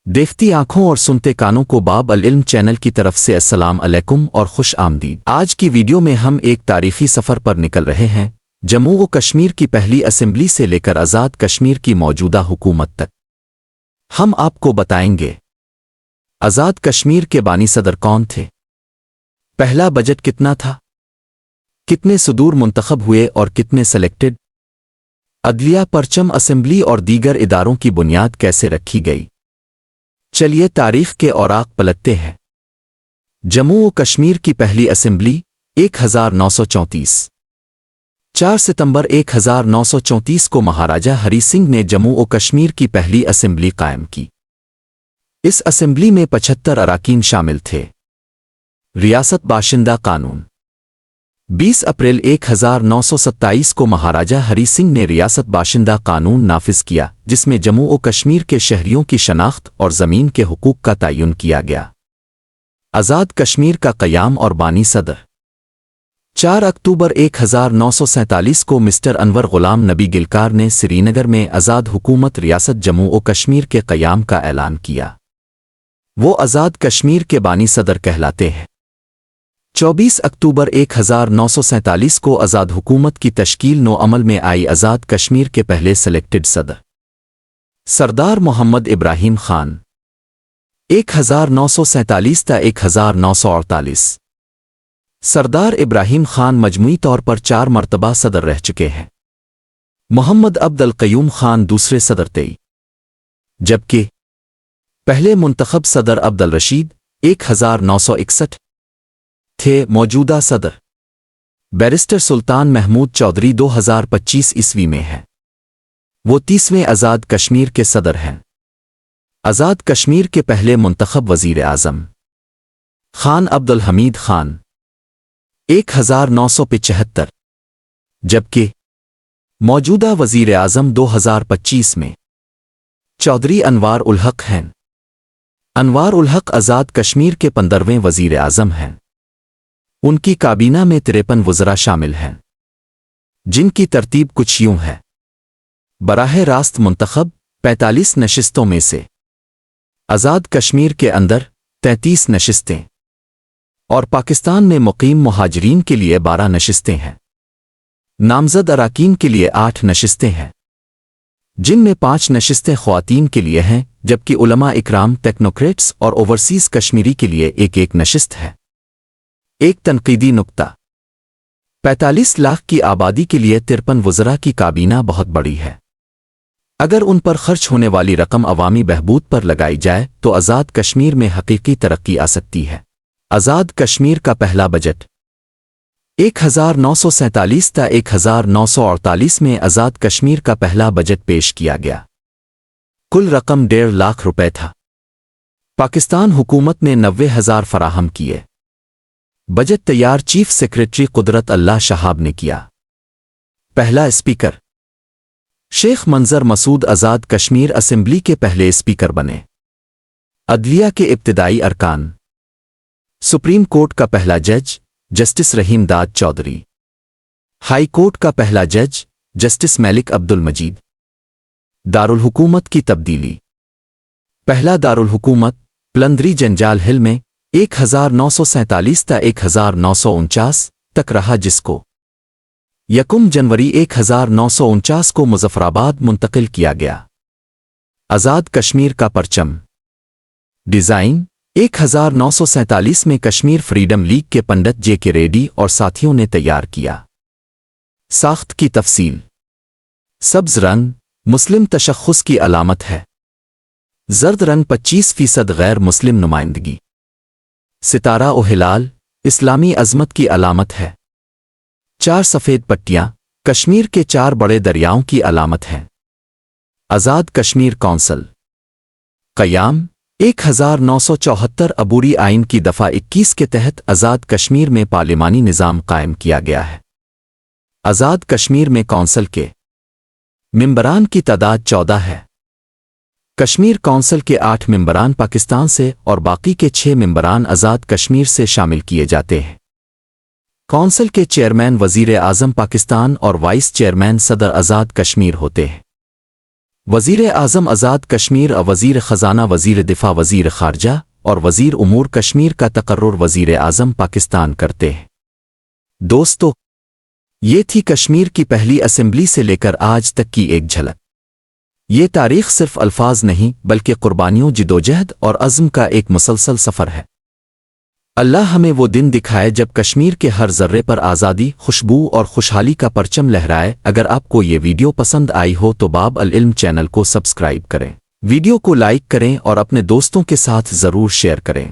دیکھتی آنکھوں اور سنتے کانوں کو باب العلم چینل کی طرف سے السلام علیکم اور خوش آمدید۔ آج کی ویڈیو میں ہم ایک تاریخی سفر پر نکل رہے ہیں، جموں و کشمیر کی پہلی اسمبلی سے لے کر آزاد کشمیر کی موجودہ حکومت تک۔ ہم آپ کو بتائیں گے آزاد کشمیر کے بانی صدر کون تھے، پہلا بجٹ کتنا تھا، کتنے صدور منتخب ہوئے اور کتنے سلیکٹڈ، عدلیہ، پرچم، اسمبلی اور دیگر اداروں کی بنیاد کیسے رکھی گئی۔ چلیے تاریخ کے اوراق پلٹتے ہیں۔ جموں و کشمیر کی پہلی اسمبلی 1934 4 ستمبر 1934 کو مہاراجہ ہری سنگھ نے جموں و کشمیر کی پہلی اسمبلی قائم کی۔ اس اسمبلی میں 75 اراکین شامل تھے۔ ریاست باشندہ قانون 20 اپریل 1927 کو مہاراجہ ہری سنگھ نے ریاست باشندہ قانون نافذ کیا، جس میں جموں و کشمیر کے شہریوں کی شناخت اور زمین کے حقوق کا تعین کیا گیا۔ آزاد کشمیر کا قیام اور بانی صدر 4 اکتوبر 1947 کو مسٹر انور غلام نبی گلکار نے سری نگر میں آزاد حکومت ریاست جموں و کشمیر کے قیام کا اعلان کیا۔ وہ آزاد کشمیر کے بانی صدر کہلاتے ہیں۔ 24 اکتوبر 1947 کو آزاد حکومت کی تشکیل نو عمل میں آئی۔ آزاد کشمیر کے پہلے سلیکٹڈ صدر سردار محمد ابراہیم خان 1947 تا 1948۔ سردار ابراہیم خان مجموعی طور پر 4 مرتبہ صدر رہ چکے ہیں۔ محمد عبد القیوم خان دوسرے صدر تھے، جبکہ پہلے منتخب صدر عبد الرشید 1961 تھے۔ موجودہ صدر بیرسٹر سلطان محمود چودھری 2025 عیسوی میں ہیں۔ وہ 30ویں آزاد کشمیر کے صدر ہیں۔ آزاد کشمیر کے پہلے منتخب وزیر اعظم خان عبد الحمید خان 1975، جبکہ موجودہ وزیر اعظم 2025 میں چودھری انوار الحق ہیں۔ انوار الحق آزاد کشمیر کے 15ویں وزیر اعظم ہیں۔ ان کی کابینہ میں 53 وزراء شامل ہیں، جن کی ترتیب کچھ یوں ہے: براہ راست منتخب 45 نشستوں میں سے آزاد کشمیر کے اندر 33 نشستیں اور پاکستان میں مقیم مہاجرین کے لیے 12 نشستیں ہیں۔ نامزد اراکین کے لیے 8 نشستیں ہیں، جن میں 5 نشستیں خواتین کے لیے ہیں، جبکہ علماء اکرام، ٹیکنوکریٹس اور اوورسیز کشمیری کے لیے ایک نشست ہے۔ ایک تنقیدی نکتہ: 45 لاکھ کی آبادی کے لیے 53 وزراء کی کابینہ بہت بڑی ہے۔ اگر ان پر خرچ ہونے والی رقم عوامی بہبود پر لگائی جائے تو آزاد کشمیر میں حقیقی ترقی آ سکتی ہے۔ آزاد کشمیر کا پہلا بجٹ 1947 تا 1948 میں آزاد کشمیر کا پہلا بجٹ پیش کیا گیا۔ کل رقم 1.5 لاکھ روپے تھا۔ پاکستان حکومت نے 90,000 فراہم کیے۔ بجٹ تیار چیف سیکریٹری قدرت اللہ شہاب نے کیا۔ پہلا اسپیکر شیخ منظر مسعود آزاد کشمیر اسمبلی کے پہلے اسپیکر بنے۔ عدلیہ کے ابتدائی ارکان: سپریم کورٹ کا پہلا جج جسٹس رحیم داد چودھری، ہائی کورٹ کا پہلا جج جسٹس ملک عبد المجید۔ دارالحکومت کی تبدیلی: پہلا دارالحکومت پلندری جنجال ہل میں 1947 تا 1949 تک رہا، جس کو 1 جنوری 1949 کو مظفرآباد منتقل کیا گیا۔ آزاد کشمیر کا پرچم ڈیزائن 1947 میں کشمیر فریڈم لیگ کے پنڈت جے کے ریڈی اور ساتھیوں نے تیار کیا۔ ساخت کی تفصیل: سبز رنگ مسلم تشخص کی علامت ہے، زرد رنگ 25% غیر مسلم نمائندگی، ستارہ و ہلال اسلامی عظمت کی علامت ہے، 4 سفید پٹیاں کشمیر کے 4 بڑے دریاؤں کی علامت ہیں۔ آزاد کشمیر کونسل قیام 1974 عبوری آئین کی دفعہ 21 کے تحت آزاد کشمیر میں پارلیمانی نظام قائم کیا گیا ہے۔ آزاد کشمیر میں کونسل کے ممبران کی تعداد 14 ہے۔ کشمیر کونسل کے 8 ممبران پاکستان سے اور باقی کے 6 ممبران آزاد کشمیر سے شامل کیے جاتے ہیں۔ کونسل کے چیئرمین وزیر اعظم پاکستان اور وائس چیئرمین صدر آزاد کشمیر ہوتے ہیں۔ وزیر اعظم آزاد کشمیر وزیر خزانہ وزیر دفاع وزیر خارجہ اور وزیر امور کشمیر کا تقرر وزیر اعظم پاکستان کرتے ہیں۔ دوستو، یہ تھی کشمیر کی پہلی اسمبلی سے لے کر آج تک کی ایک جھلک۔ یہ تاریخ صرف الفاظ نہیں بلکہ قربانیوں، جدوجہد اور عزم کا ایک مسلسل سفر ہے۔ اللہ ہمیں وہ دن دکھائے جب کشمیر کے ہر ذرے پر آزادی، خوشبو اور خوشحالی کا پرچم لہرائے۔ اگر آپ کو یہ ویڈیو پسند آئی ہو تو باب العلم چینل کو سبسکرائب کریں، ویڈیو کو لائک کریں اور اپنے دوستوں کے ساتھ ضرور شیئر کریں۔